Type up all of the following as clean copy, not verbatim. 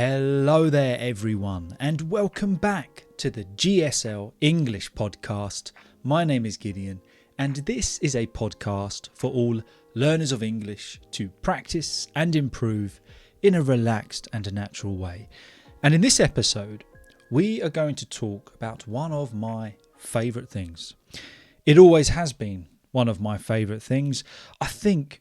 Hello there everyone and welcome back to the GSL-English podcast. My name is Gideon and this is a podcast for all learners of English to practice and improve in a relaxed and a natural way. And in this episode, we are going to talk about one of my favourite things. It always has been one of my favourite things. I think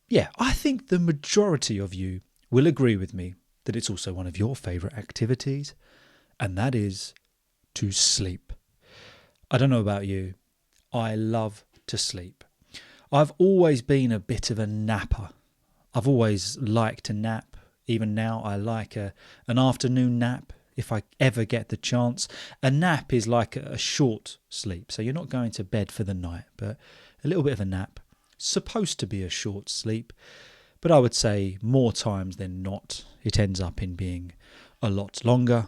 the majority of you will agree with me that it's also one of your favourite activities, and that is to sleep. I don't know about you, I love to sleep. I've always been a bit of a napper. I've always liked to nap. Even now I like an afternoon nap if I ever get the chance. A nap is like a short sleep, so you're not going to bed for the night, but a little bit of a nap. Supposed to be a short sleep, but I would say more times than not, it ends up in being a lot longer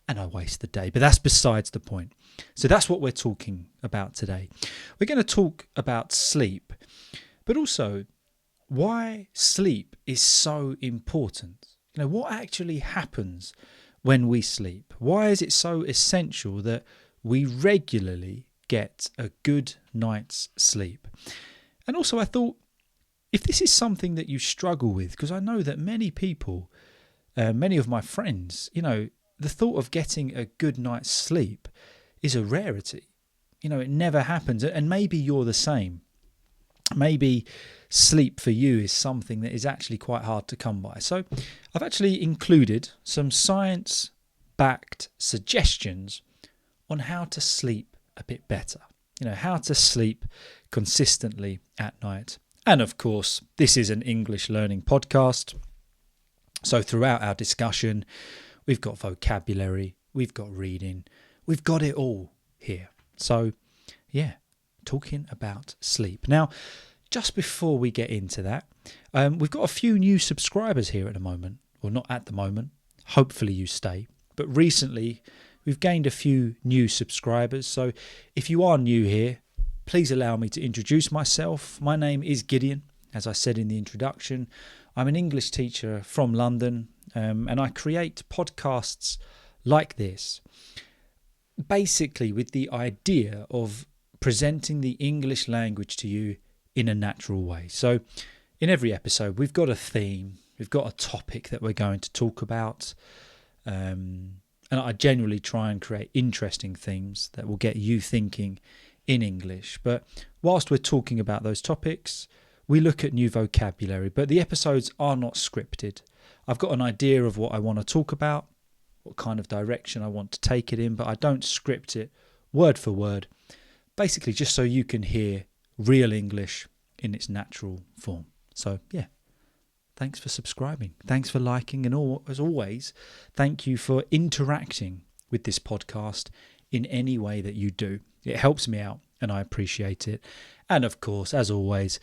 and I waste the day. But that's besides the point. So that's what we're talking about today. We're going to talk about sleep, but also why sleep is so important. You know, what actually happens when we sleep? Why is it so essential that we regularly get a good night's sleep? And also I thought, if this is something that you struggle with, because I know that many people, many of my friends, the thought of getting a good night's sleep is a rarity. It never happens. And maybe you're the same. Maybe sleep for you is something that is actually quite hard to come by. So I've actually included some science-backed suggestions on how to sleep a bit better. How to sleep consistently at night. And of course, this is an English learning podcast. So throughout our discussion, we've got vocabulary, we've got reading, we've got it all here. So yeah, talking about sleep. Now, just before we get into that, we've got a few new subscribers here at the moment. Well, not at the moment. Hopefully you stay. But recently, we've gained a few new subscribers. So if you are new here, please allow me to introduce myself. My name is Gideon, as I said in the introduction. I'm an English teacher from London, and I create podcasts like this, basically with the idea of presenting the English language to you in a natural way. So in every episode, we've got a theme, we've got a topic that we're going to talk about, and I generally try and create interesting themes that will get you thinking in English. But whilst we're talking about those topics, we look at new vocabulary, but the episodes are not scripted. I've got an idea of what I want to talk about, what kind of direction I want to take it in, but I don't script it word for word, basically just so you can hear real English in its natural form. So yeah, thanks for subscribing, thanks for liking, and as always, thank you for interacting with this podcast in any way that you do. It helps me out and I appreciate it. And of course, as always,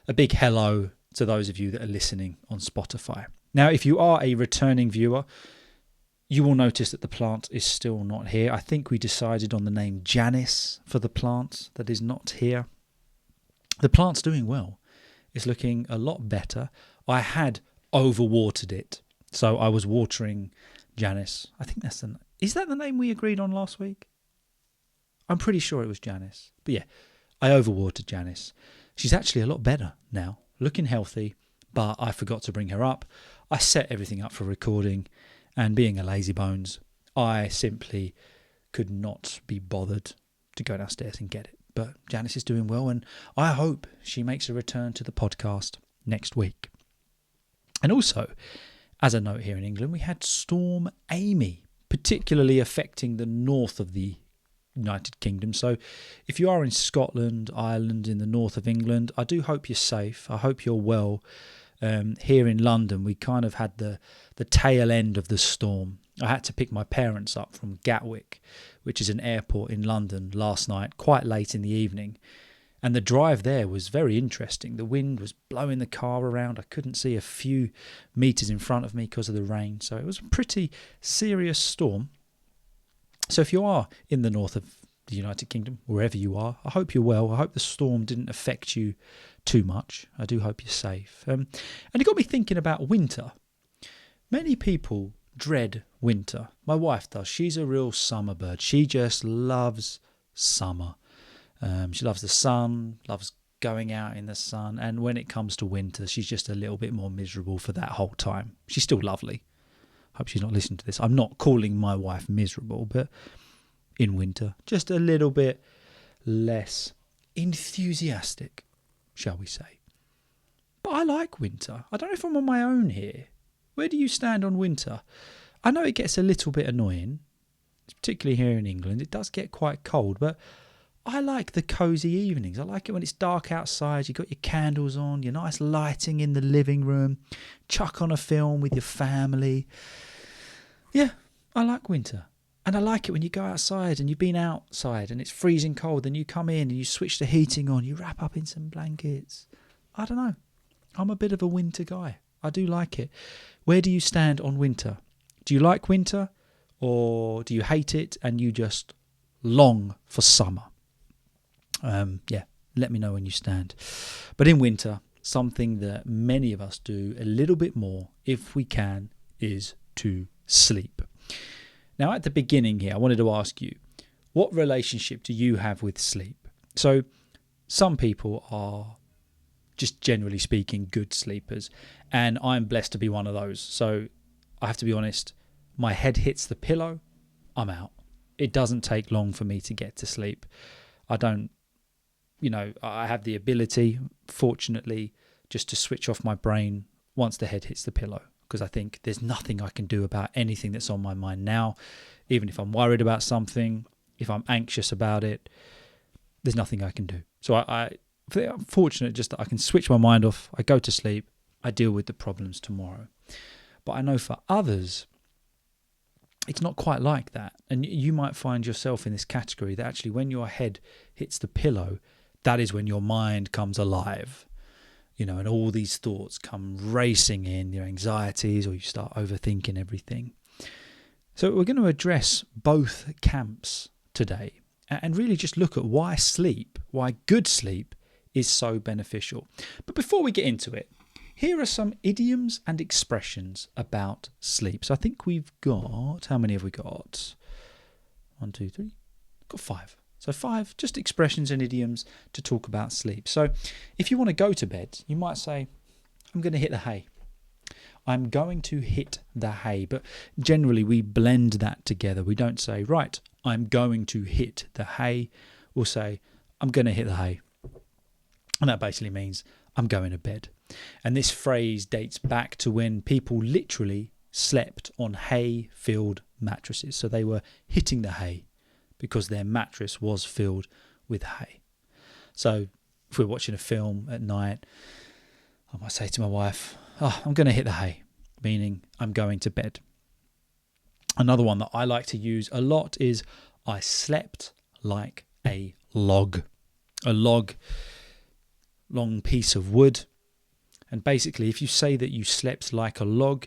a big hello to those of you that are listening on Spotify. Now, if you are a returning viewer, you will notice that the plant is still not here. I think we decided on the name Janice for the plant that is not here. The plant's doing well. It's looking a lot better. I had overwatered it. So I was watering Janice. I think is that the name we agreed on last week? I'm pretty sure it was Janice. But yeah, I overwatered Janice. She's actually a lot better now, looking healthy, but I forgot to bring her up. I set everything up for recording, and being a lazy bones, I simply could not be bothered to go downstairs and get it. But Janice is doing well, and I hope she makes a return to the podcast next week. And also, as a note here in England, we had Storm Amy, particularly affecting the north of the United Kingdom. So if you are in Scotland, Ireland, in the north of England, I do hope you're safe. I hope you're well. Here in London, we kind of had the tail end of the storm. I had to pick my parents up from Gatwick, which is an airport in London, last night, quite late in the evening. And the drive there was very interesting. The wind was blowing the car around. I couldn't see a few metres in front of me because of the rain. So it was a pretty serious storm. So if you are in the north of the United Kingdom, wherever you are, I hope you're well. I hope the storm didn't affect you too much. I do hope you're safe. And it got me thinking about winter. Many people dread winter. My wife does. She's a real summer bird. She just loves summer. She loves the sun, loves going out in the sun. And when it comes to winter, she's just a little bit more miserable for that whole time. She's still lovely. Hope she's not listening to this. I'm not calling my wife miserable, but in winter, just a little bit less enthusiastic, shall we say. But I like winter. I don't know if I'm on my own here. Where do you stand on winter? I know it gets a little bit annoying, particularly here in England. It does get quite cold, but I like the cosy evenings. I like it when it's dark outside, you've got your candles on, your nice lighting in the living room, chuck on a film with your family. Yeah, I like winter. And I like it when you go outside and you've been outside and it's freezing cold, then you come in and you switch the heating on, you wrap up in some blankets. I don't know. I'm a bit of a winter guy. I do like it. Where do you stand on winter? Do you like winter or do you hate it and you just long for summer? Let me know when you stand. But in winter, something that many of us do a little bit more, if we can, is to sleep. Now, at the beginning here, I wanted to ask you, what relationship do you have with sleep? So, some people are, just generally speaking, good sleepers, and I'm blessed to be one of those. So, I have to be honest, my head hits the pillow, I'm out. It doesn't take long for me to get to sleep. I have the ability, fortunately, just to switch off my brain once the head hits the pillow, because I think there's nothing I can do about anything that's on my mind now. Even if I'm worried about something, if I'm anxious about it, there's nothing I can do. So I'm fortunate just that I can switch my mind off, I go to sleep, I deal with the problems tomorrow. But I know for others, it's not quite like that. And you might find yourself in this category that actually when your head hits the pillow, that is when your mind comes alive. And all these thoughts come racing in, your anxieties, or you start overthinking everything. So we're going to address both camps today and really just look at why good sleep is so beneficial. But before we get into it, here are some idioms and expressions about sleep. So I think we've got, how many have we got? 1, 2, 3, got 5. So 5 just expressions and idioms to talk about sleep. So if you want to go to bed, you might say, I'm going to hit the hay. I'm going to hit the hay. But generally we blend that together. We don't say, right, I'm going to hit the hay. We'll say, I'm going to hit the hay. And that basically means I'm going to bed. And this phrase dates back to when people literally slept on hay-filled mattresses. So they were hitting the hay because their mattress was filled with hay. So if we're watching a film at night, I might say to my wife, I'm going to hit the hay, meaning I'm going to bed. Another one that I like to use a lot is I slept like a log. A log, long piece of wood. And basically, if you say that you slept like a log,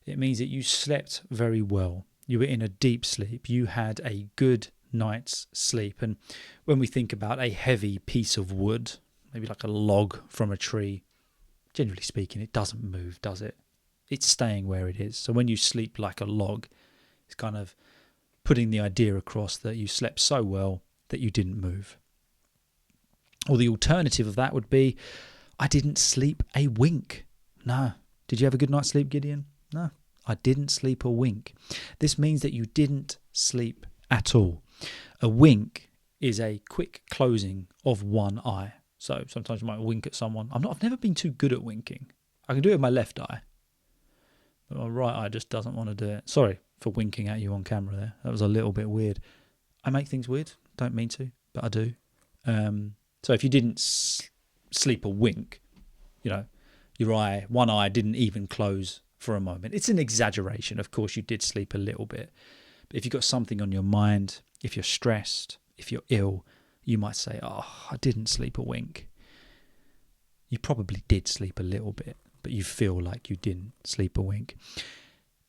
it means that you slept very well. You were in a deep sleep. You had a good night's sleep. And when we think about a heavy piece of wood, maybe like a log from a tree, generally speaking, it doesn't move, does it? It's staying where it is. So when you sleep like a log, it's kind of putting the idea across that you slept so well that you didn't move. Or the alternative of that would be, I didn't sleep a wink. No. Did you have a good night's sleep, Gideon? No. I didn't sleep a wink. This means that you didn't sleep at all. A wink is a quick closing of one eye. So sometimes you might wink at someone. I've never been too good at winking. I can do it with my left eye, but my right eye just doesn't want to do it. Sorry for winking at you on camera there. That was a little bit weird. I make things weird. Don't mean to, but I do. So if you didn't sleep a wink, one eye didn't even close for a moment. It's an exaggeration. Of course, you did sleep a little bit. But if you've got something on your mind, if you're stressed, if you're ill, you might say, I didn't sleep a wink. You probably did sleep a little bit, but you feel like you didn't sleep a wink.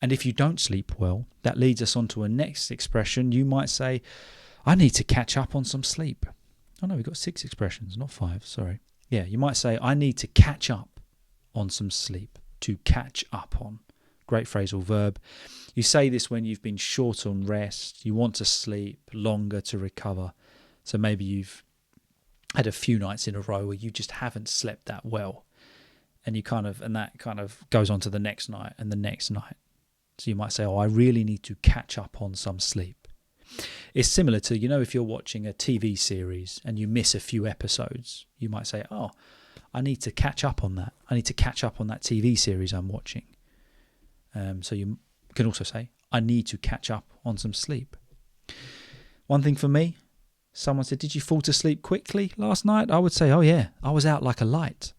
And if you don't sleep well, that leads us on to a next expression. You might say, I need to catch up on some sleep. Oh no, we've got 6 expressions, not 5, sorry. Yeah, you might say, I need to catch up on some sleep. To catch up on. great phrasal verb. You say this when you've been short on rest, you want to sleep longer to recover. So maybe you've had a few nights in a row where you just haven't slept that well. And that kind of goes on to the next night and the next night. So you might say, I really need to catch up on some sleep. It's similar to, if you're watching a TV series and you miss a few episodes, you might say, I need to catch up on that. I need to catch up on that TV series I'm watching. So you can also say, I need to catch up on some sleep. One thing for me, someone said, did you fall to sleep quickly last night? I would say, oh yeah, I was out like a light.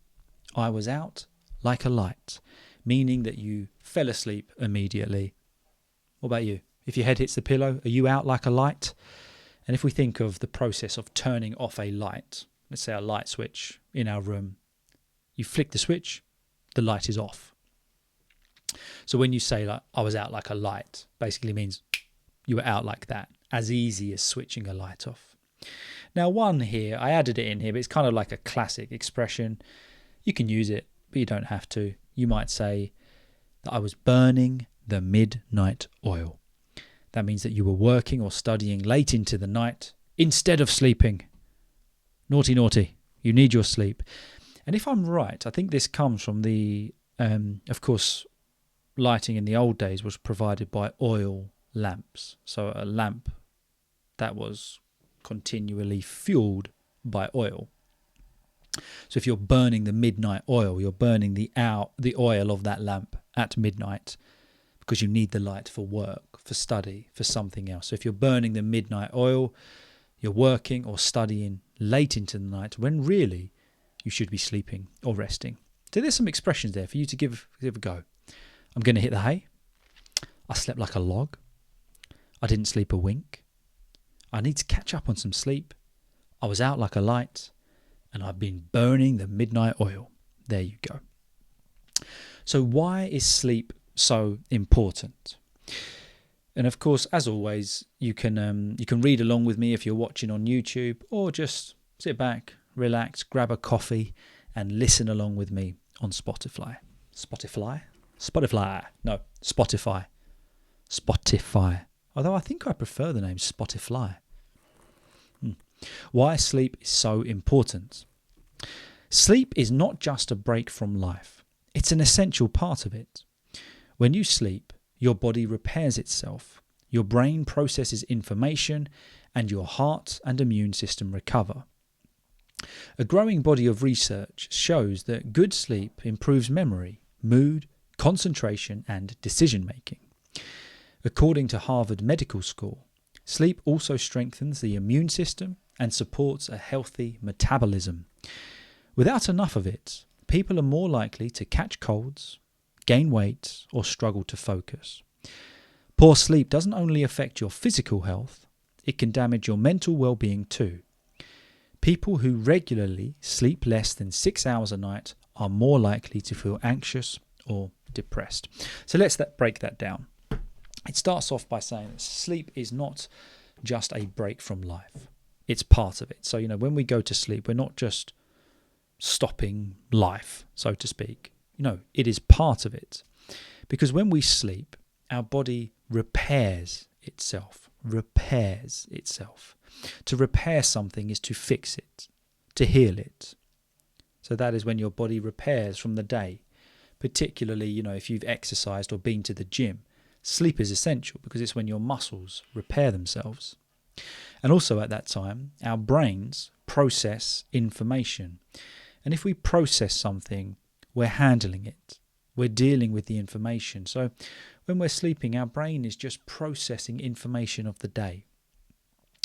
I was out like a light, meaning that you fell asleep immediately. What about you? If your head hits the pillow, are you out like a light? And if we think of the process of turning off a light, let's say a light switch in our room, you flick the switch, the light is off. So when you say I was out like a light, basically means you were out like that, as easy as switching a light off. Now one here, I added it in here, but it's kind of like a classic expression. You can use it, but you don't have to. You might say that I was burning the midnight oil. That means that you were working or studying late into the night instead of sleeping. Naughty, naughty. You need your sleep. And if I'm right, I think this comes from of course, lighting in the old days was provided by oil lamps. So a lamp that was continually fueled by oil. So if you're burning the midnight oil, you're burning the oil of that lamp at midnight because you need the light for work, for study, for something else. So if you're burning the midnight oil, you're working or studying late into the night when really you should be sleeping or resting. So there's some expressions there for you to give a go. I'm going to hit the hay. I slept like a log. I didn't sleep a wink. I need to catch up on some sleep. I was out like a light. And I've been burning the midnight oil. There you go. So why is sleep so important? And of course, as always, you can read along with me if you're watching on YouTube, or just sit back, relax, grab a coffee, and listen along with me on Spotify. Spotify. Although I think I prefer the name Spotify. Why sleep is so important. Sleep is not just a break from life. It's an essential part of it. When you sleep, your body repairs itself, your brain processes information, and your heart and immune system recover. A growing body of research shows that good sleep improves memory, mood, concentration, and decision-making. According to Harvard Medical School, sleep also strengthens the immune system and supports a healthy metabolism. Without enough of it, people are more likely to catch colds, gain weight, or struggle to focus. Poor sleep doesn't only affect your physical health, it can damage your mental well-being too. People who regularly sleep less than 6 hours a night are more likely to feel anxious or depressed. So let's break that down. It starts off by saying that sleep is not just a break from life. It's part of it. So, when we go to sleep, we're not just stopping life, so to speak. It is part of it. Because when we sleep, our body repairs itself. To repair something is to fix it, to heal it. So that is when your body repairs from the day. Particularly, if you've exercised or been to the gym, sleep is essential because it's when your muscles repair themselves. And also at that time, our brains process information. And if we process something, we're handling it. We're dealing with the information. So when we're sleeping, our brain is just processing information of the day.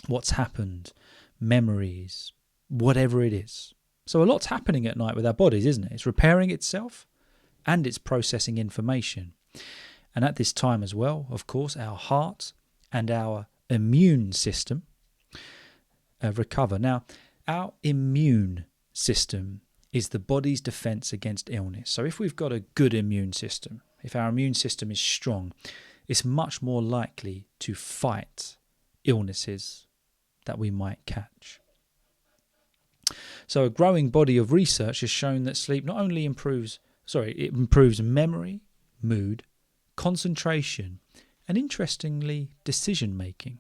What's happened, memories, whatever it is. So a lot's happening at night with our bodies, isn't it? It's repairing itself and it's processing information. And at this time as well, of course, our heart and our immune system recover. Now, our immune system is the body's defense against illness. So if we've got a good immune system, if our immune system is strong, it's much more likely to fight illnesses that we might catch. So a growing body of research has shown that sleep not only improves memory, mood, concentration, and interestingly, decision making.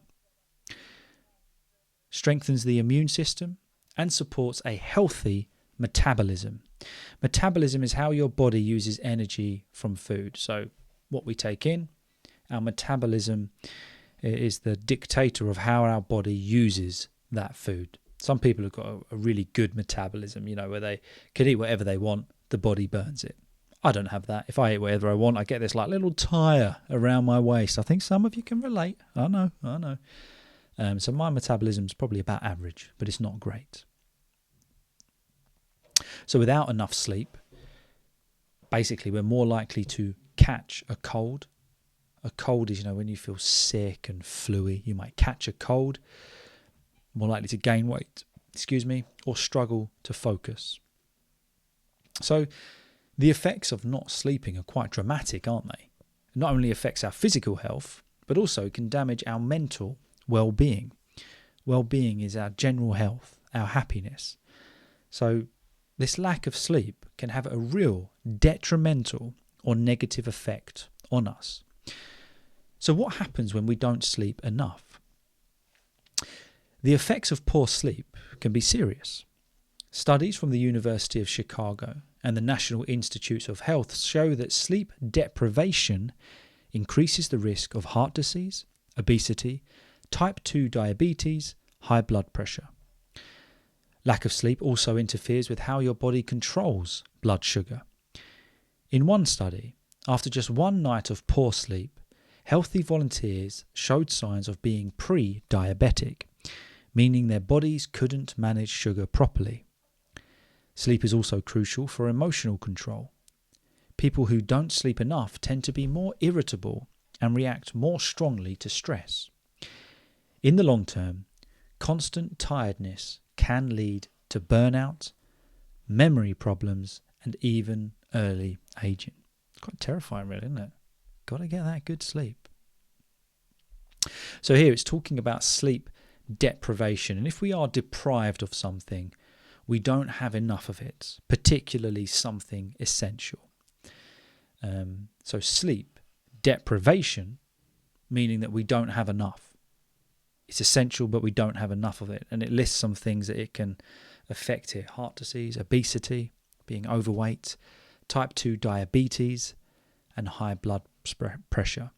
Strengthens the immune system and supports a healthy metabolism. Metabolism is how your body uses energy from food. So what we take in, our metabolism is the dictator of how our body uses that food. Some people have got a really good metabolism, where they can eat whatever they want, the body burns it. I don't have that. If I eat whatever I want, I get this like little tire around my waist. I think some of you can relate. I know. So my metabolism's probably about average, but it's not great. So without enough sleep, basically we're more likely to catch a cold. A cold is, when you feel sick and fluey, you might catch a cold. More likely to gain weight, or struggle to focus. So the effects of not sleeping are quite dramatic, aren't they? It not only affects our physical health, but also can damage our mental well-being. Well-being is our general health, our happiness. So this lack of sleep can have a real detrimental or negative effect on us. So what happens when we don't sleep enough? The effects of poor sleep can be serious. Studies from the University of Chicago and the National Institutes of Health show that sleep deprivation increases the risk of heart disease, obesity, type 2 diabetes, high blood pressure. Lack of sleep also interferes with how your body controls blood sugar. In one study, after just one night of poor sleep, healthy volunteers showed signs of being pre-diabetic, meaning their bodies couldn't manage sugar properly. Sleep is also crucial for emotional control. People who don't sleep enough tend to be more irritable and react more strongly to stress. In the long term, constant tiredness can lead to burnout, memory problems, and even early aging. It's quite terrifying, really, isn't it? Got to get that good sleep. So here it's talking about sleep deprivation. And if we are deprived of something, we don't have enough of it, particularly something essential. So sleep deprivation, meaning that we don't have enough. It's essential, but we don't have enough of it. And it lists some things that it can affect here. Heart disease, obesity, being overweight, type 2 diabetes, and high blood pressure.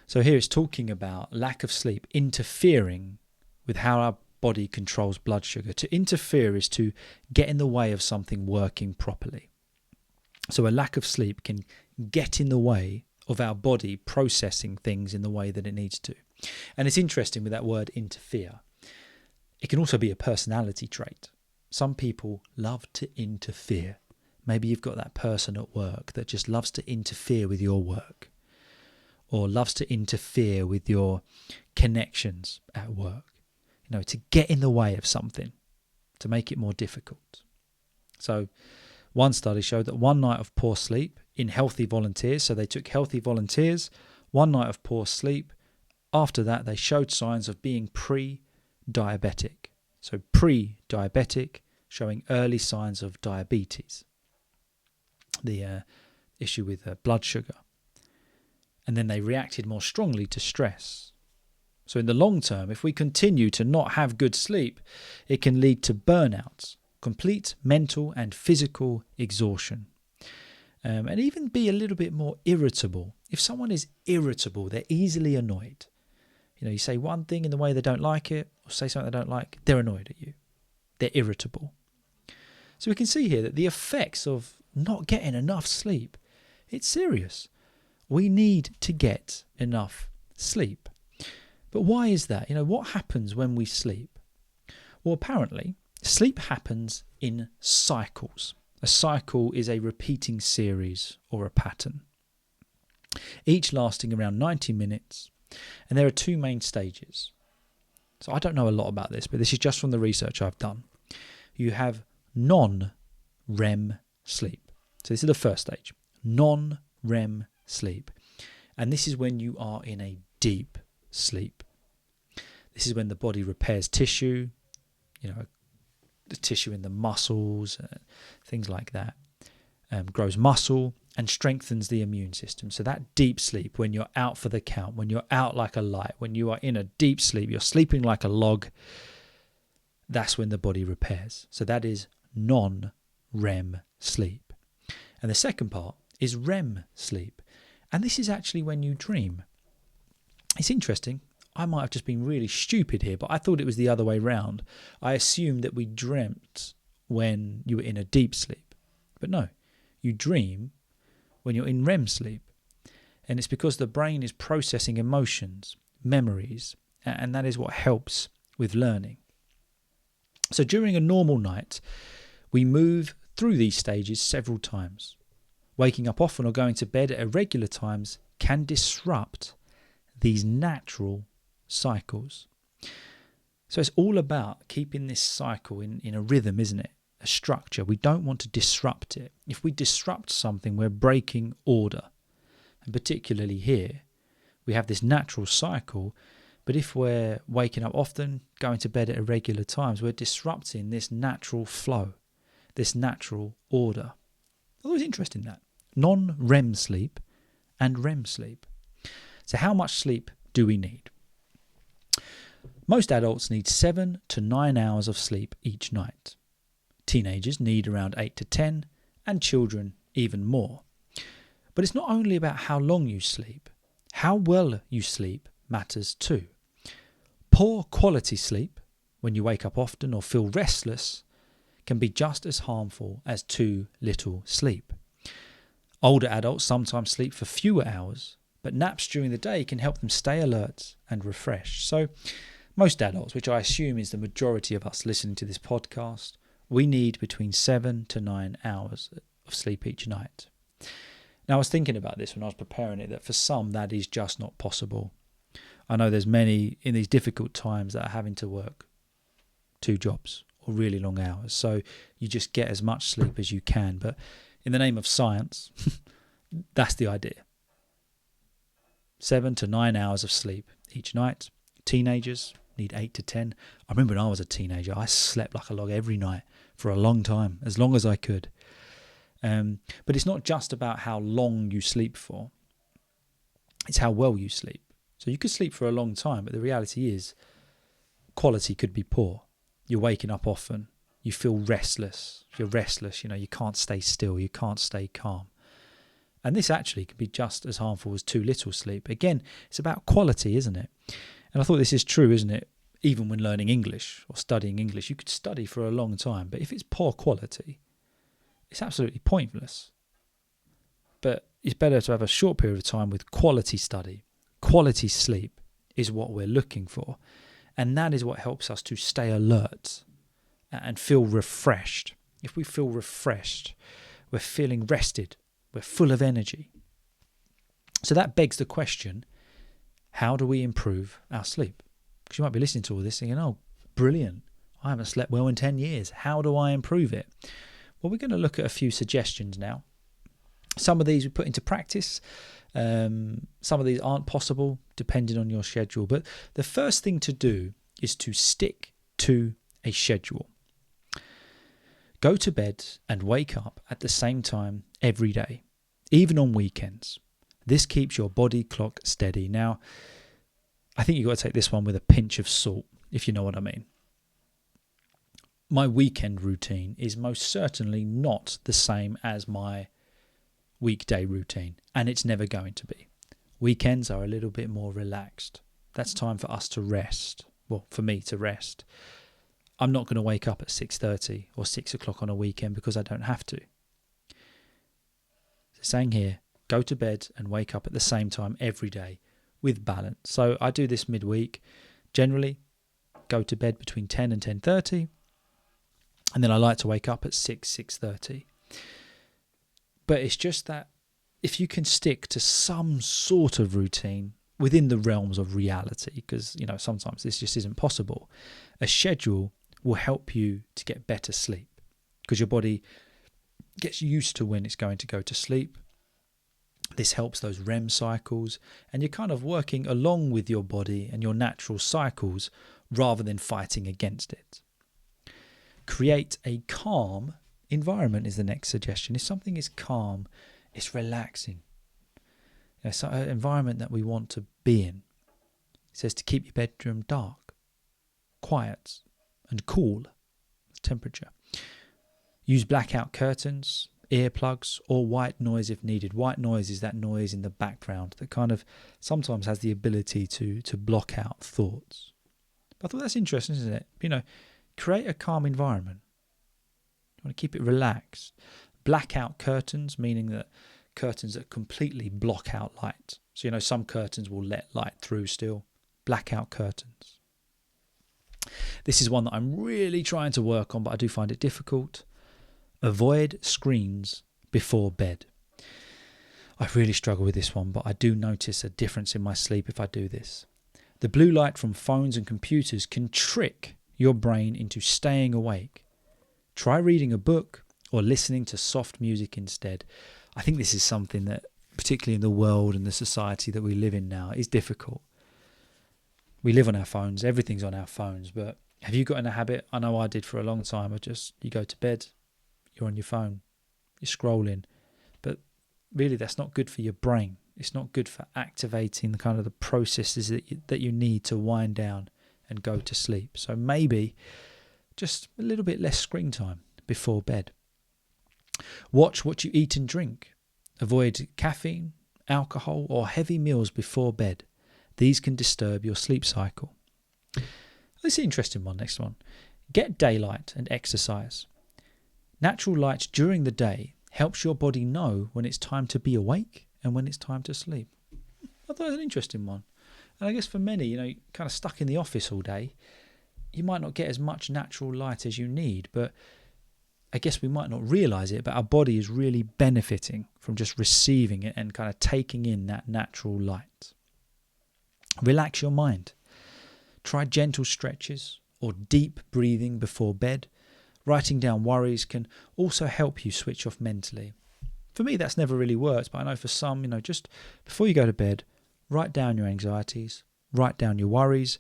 So here it's talking about lack of sleep interfering with how our body controls blood sugar. To interfere is to get in the way of something working properly. So a lack of sleep can get in the way of our body processing things in the way that it needs to. And it's interesting with that word interfere. It can also be a personality trait. Some people love to interfere. Maybe you've got that person at work that just loves to interfere with your work, or loves to interfere with your connections at work, to get in the way of something, to make it more difficult. So one study showed that one night of poor sleep in healthy volunteers, so they took healthy volunteers, one night of poor sleep, after that they showed signs of being pre-diabetic. So pre-diabetic, showing early signs of diabetes, the issue with blood sugar. And then they reacted more strongly to stress. So in the long term, if we continue to not have good sleep, it can lead to burnout, complete mental and physical exhaustion, and even be a little bit more irritable. If someone is irritable, they're easily annoyed. You say one thing in the way they don't like it, or say something they don't like, they're annoyed at you. They're irritable. So we can see here that the effects of not getting enough sleep, it's serious. We need to get enough sleep. But why is that? What happens when we sleep? Well, apparently, sleep happens in cycles. A cycle is a repeating series or a pattern, each lasting around 90 minutes. And there are two main stages. So I don't know a lot about this, but this is just from the research I've done. You have non-REM sleep. So this is the first stage, non-REM sleep. And this is when you are in a deep sleep. This is when the body repairs tissue, the tissue in the muscles, things like that, grows muscle and strengthens the immune system. So that deep sleep, when you're out for the count, when you're out like a light, when you are in a deep sleep, you're sleeping like a log, that's when the body repairs. So that is non-REM sleep. And the second part is REM sleep. And this is actually when you dream. It's interesting. I might have just been really stupid here, but I thought it was the other way round. I assumed that we dreamt when you were in a deep sleep. But no, you dream when you're in REM sleep. And it's because the brain is processing emotions, memories, and that is what helps with learning. So during a normal night, we move through these stages several times. Waking up often or going to bed at irregular times can disrupt these natural cycles. So it's all about keeping this cycle in a rhythm, isn't it? A structure. We don't want to disrupt it. If we disrupt something, we're breaking order. And particularly here, we have this natural cycle, but if we're waking up often, going to bed at irregular times, we're disrupting this natural flow, this natural order. Always interesting that. Non-REM sleep and REM sleep. So how much sleep do we need? Most adults need 7 to 9 hours of sleep each night. Teenagers need around 8 to 10, and children even more. But it's not only about how long you sleep. How well you sleep matters too. Poor quality sleep, when you wake up often or feel restless, can be just as harmful as too little sleep. Older adults sometimes sleep for fewer hours, but naps during the day can help them stay alert and refreshed. So most adults, which I assume is the majority of us listening to this podcast, we need between 7 to 9 hours of sleep each night. Now, I was thinking about this when I was preparing it, that for some that is just not possible. I know there's many in these difficult times that are having to work 2 jobs or really long hours. So you just get as much sleep as you can. But in the name of science, that's the idea. 7 to 9 hours of sleep each night. Teenagers need 8 to 10. I remember when I was a teenager, I slept like a log every night for a long time, as long as I could. But it's not just about how long you sleep for. It's how well you sleep. So you could sleep for a long time, but the reality is quality could be poor. You're waking up often. You feel restless. If you're restless, you can't stay still. You can't stay calm. And this actually can be just as harmful as too little sleep. Again, it's about quality, isn't it? And I thought this is true, isn't it? Even when learning English or studying English, you could study for a long time. But if it's poor quality, it's absolutely pointless. But it's better to have a short period of time with quality study. Quality sleep is what we're looking for. And that is what helps us to stay alert and feel refreshed. If we feel refreshed, we're feeling rested. We're full of energy. So that begs the question, how do we improve our sleep? Because you might be listening to all this thinking, oh, brilliant. I haven't slept well in 10 years. How do I improve it? Well, we're going to look at a few suggestions now. Some of these we put into practice. Some of these aren't possible depending on your schedule. But the first thing to do is to stick to a schedule. Go to bed and wake up at the same time every day, even on weekends. This keeps your body clock steady. Now, I think you've got to take this one with a pinch of salt, if you know what I mean. My weekend routine is most certainly not the same as my weekday routine, and it's never going to be. Weekends are a little bit more relaxed. That's time for us to rest. Well, for me to rest. I'm not going to wake up at 6:30 or 6 o'clock on a weekend because I don't have to. So saying here, go to bed and wake up at the same time every day with balance. So I do this midweek. Generally, go to bed between 10 and 10:30. And then I like to wake up at 6:30. But it's just that if you can stick to some sort of routine within the realms of reality, because, sometimes this just isn't possible, a schedule will help you to get better sleep because your body gets used to when it's going to go to sleep. This helps those REM cycles, and you're kind of working along with your body and your natural cycles rather than fighting against it. Create a calm environment is the next suggestion. If something is calm, It's relaxing. It's an environment that we want to be in. It says to keep your bedroom dark, quiet and cool temperature. Use blackout curtains, earplugs or white noise if needed. White noise is that noise in the background that kind of sometimes has the ability to block out thoughts. But I thought that's interesting, isn't it? Create a calm environment. You want to keep it relaxed. Blackout curtains, meaning that curtains that completely block out light. So, some curtains will let light through still. Blackout curtains. This is one that I'm really trying to work on, but I do find it difficult. Avoid screens before bed. I really struggle with this one, but I do notice a difference in my sleep if I do this. The blue light from phones and computers can trick your brain into staying awake. Try reading a book or listening to soft music instead. I think this is something that, particularly in the world and the society that we live in now, is difficult. We live on our phones, everything's on our phones, but have you got in a habit? I know I did for a long time, you go to bed, you're on your phone, you're scrolling, but really that's not good for your brain. It's not good for activating the kind of the processes that you need to wind down and go to sleep. So maybe just a little bit less screen time before bed. Watch what you eat and drink. Avoid caffeine, alcohol or heavy meals before bed. These can disturb your sleep cycle. This is an interesting one, next one. Get daylight and exercise. Natural light during the day helps your body know when it's time to be awake and when it's time to sleep. I thought it was an interesting one. And I guess for many, kind of stuck in the office all day, you might not get as much natural light as you need, but I guess we might not realise it, but our body is really benefiting from just receiving it and kind of taking in that natural light. Relax your mind. Try gentle stretches or deep breathing before bed. Writing down worries can also help you switch off mentally. For me, that's never really worked, but I know for some, just before you go to bed, write down your anxieties, write down your worries.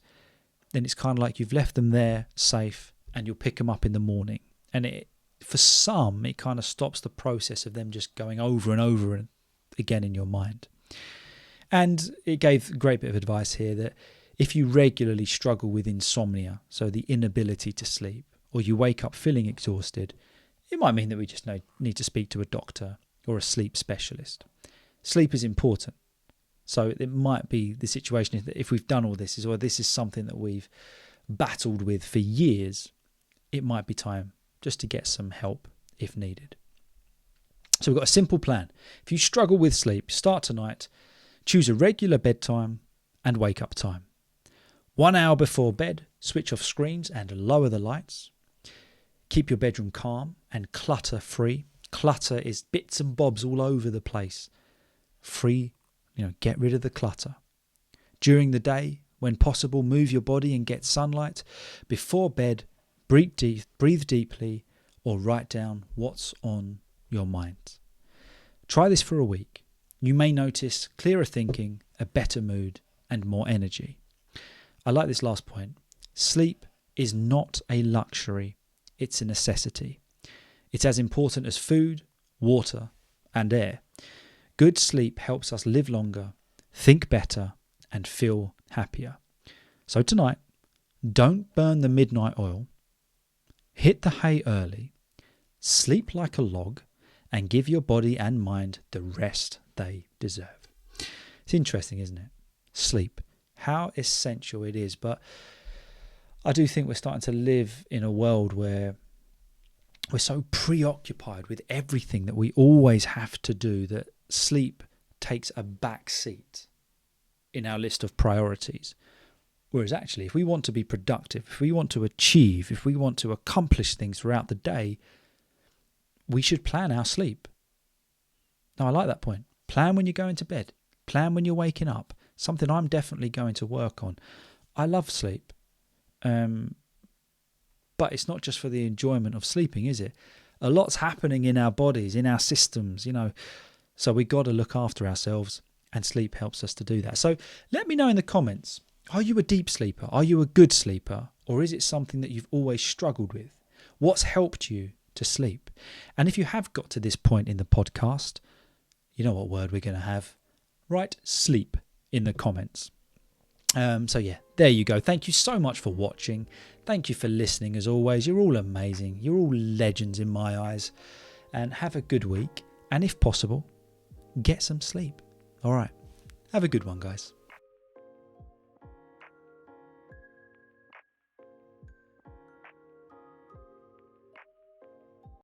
Then it's kind of like you've left them there safe and you'll pick them up in the morning. And for some, it kind of stops the process of them just going over and over again in your mind. And it gave a great bit of advice here that if you regularly struggle with insomnia, so the inability to sleep, or you wake up feeling exhausted, it might mean that we just need to speak to a doctor or a sleep specialist. Sleep is important. So it might be the situation that if we've done all this, or this is something that we've battled with for years, it might be time just to get some help if needed. So we've got a simple plan. If you struggle with sleep, start tonight. Choose a regular bedtime and wake up time. 1 hour before bed, switch off screens and lower the lights. Keep your bedroom calm and clutter-free. Clutter is bits and bobs all over the place. Free, get rid of the clutter. During the day, when possible, move your body and get sunlight. Before bed, breathe deeply or write down what's on your mind. Try this for a week. You may notice clearer thinking, a better mood, and more energy. I like this last point. Sleep is not a luxury, it's a necessity. It's as important as food, water, and air. Good sleep helps us live longer, think better, and feel happier. So tonight, don't burn the midnight oil, hit the hay early, sleep like a log, and give your body and mind the rest they deserve. It's interesting, isn't it? Sleep, how essential it is. But I do think we're starting to live in a world where we're so preoccupied with everything that we always have to do that sleep takes a back seat in our list of priorities. Whereas actually, if we want to be productive, if we want to achieve, if we want to accomplish things throughout the day, we should plan our sleep. Now, I like that point. Plan when you're going to bed. Plan when you're waking up. Something I'm definitely going to work on. I love sleep. But it's not just for the enjoyment of sleeping, is it? A lot's happening in our bodies, in our systems, So we've got to look after ourselves, and sleep helps us to do that. So let me know in the comments, are you a deep sleeper? Are you a good sleeper? Or is it something that you've always struggled with? What's helped you to sleep? And if you have got to this point in the podcast, you know what word we're going to have. Write sleep in the comments. So yeah, there you go. Thank you so much for watching. Thank you for listening as always. You're all amazing. You're all legends in my eyes. And have a good week. And if possible, get some sleep. All right. Have a good one, guys.